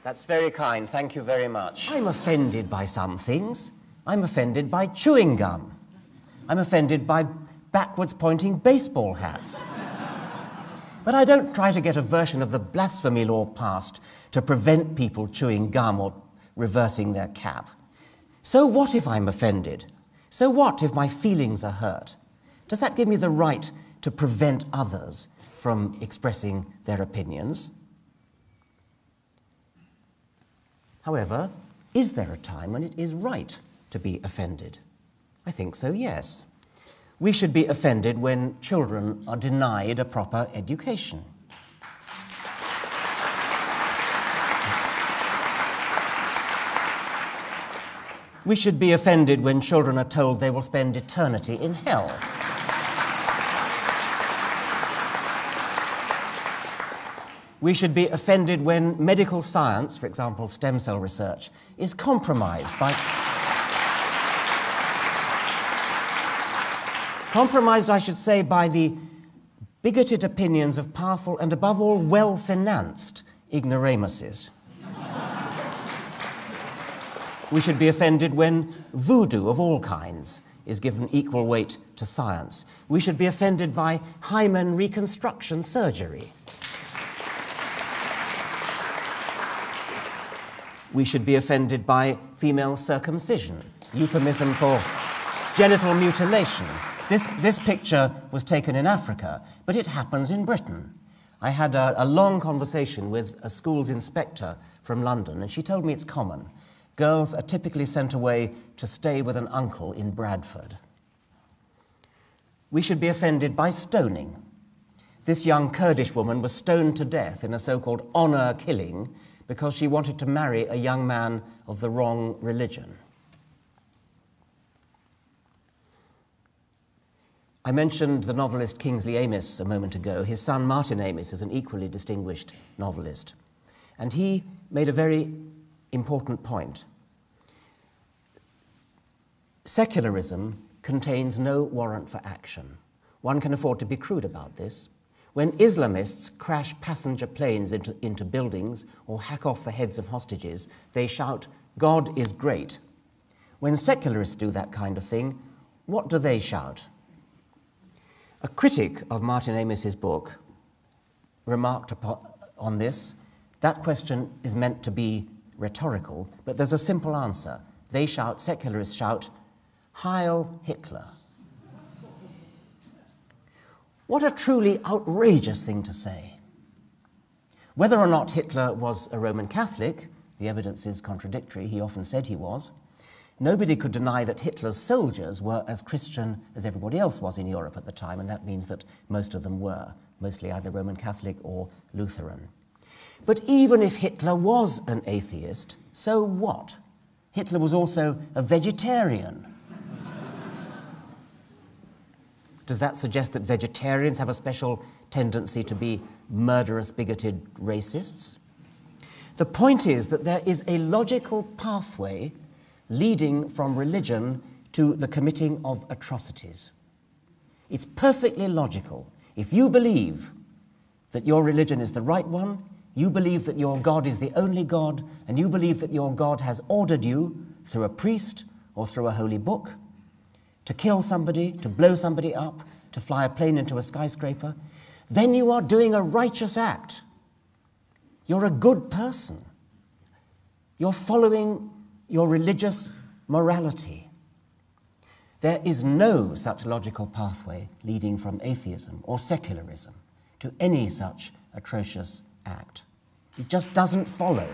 That's very kind. Thank you very much. I'm offended by some things. I'm offended by chewing gum. I'm offended by backwards-pointing baseball hats. But I don't try to get a version of the blasphemy law passed to prevent people chewing gum or reversing their cap. So what if I'm offended? So what if my feelings are hurt? Does that give me the right to prevent others from expressing their opinions? However, is there a time when it is right to be offended? I think so, yes. We should be offended when children are denied a proper education. We should be offended when children are told they will spend eternity in hell. We should be offended when medical science, for example, stem cell research, is compromised by... compromised, I should say, by the bigoted opinions of powerful and, above all, well-financed ignoramuses. We should be offended when voodoo of all kinds is given equal weight to science. We should be offended by hymen reconstruction surgery. We should be offended by female circumcision, euphemism for genital mutilation. This picture was taken in Africa, but it happens in Britain. I had a long conversation with a school's inspector from London, and she told me it's common. Girls are typically sent away to stay with an uncle in Bradford. We should be offended by stoning. This young Kurdish woman was stoned to death in a so-called honour killing because she wanted to marry a young man of the wrong religion. I mentioned the novelist Kingsley Amis a moment ago. His son Martin Amis is an equally distinguished novelist. And he made a very important point. Secularism contains no warrant for action. One can afford to be crude about this. When Islamists crash passenger planes into buildings or hack off the heads of hostages, they shout, "God is great." When secularists do that kind of thing, what do they shout? A critic of Martin Amis's book remarked on this. That question is meant to be rhetorical, but there's a simple answer. They shout, secularists shout, "Heil Hitler." What a truly outrageous thing to say. Whether or not Hitler was a Roman Catholic, the evidence is contradictory, he often said he was, nobody could deny that Hitler's soldiers were as Christian as everybody else was in Europe at the time, and that means that most of them were, mostly either Roman Catholic or Lutheran. But even if Hitler was an atheist, so what? Hitler was also a vegetarian. Does that suggest that vegetarians have a special tendency to be murderous, bigoted racists? The point is that there is a logical pathway leading from religion to the committing of atrocities. It's perfectly logical. If you believe that your religion is the right one, you believe that your God is the only God, and you believe that your God has ordered you, through a priest or through a holy book, to kill somebody, to blow somebody up, to fly a plane into a skyscraper, then you are doing a righteous act. You're a good person. You're following your religious morality. There is no such logical pathway leading from atheism or secularism to any such atrocious act. It just doesn't follow.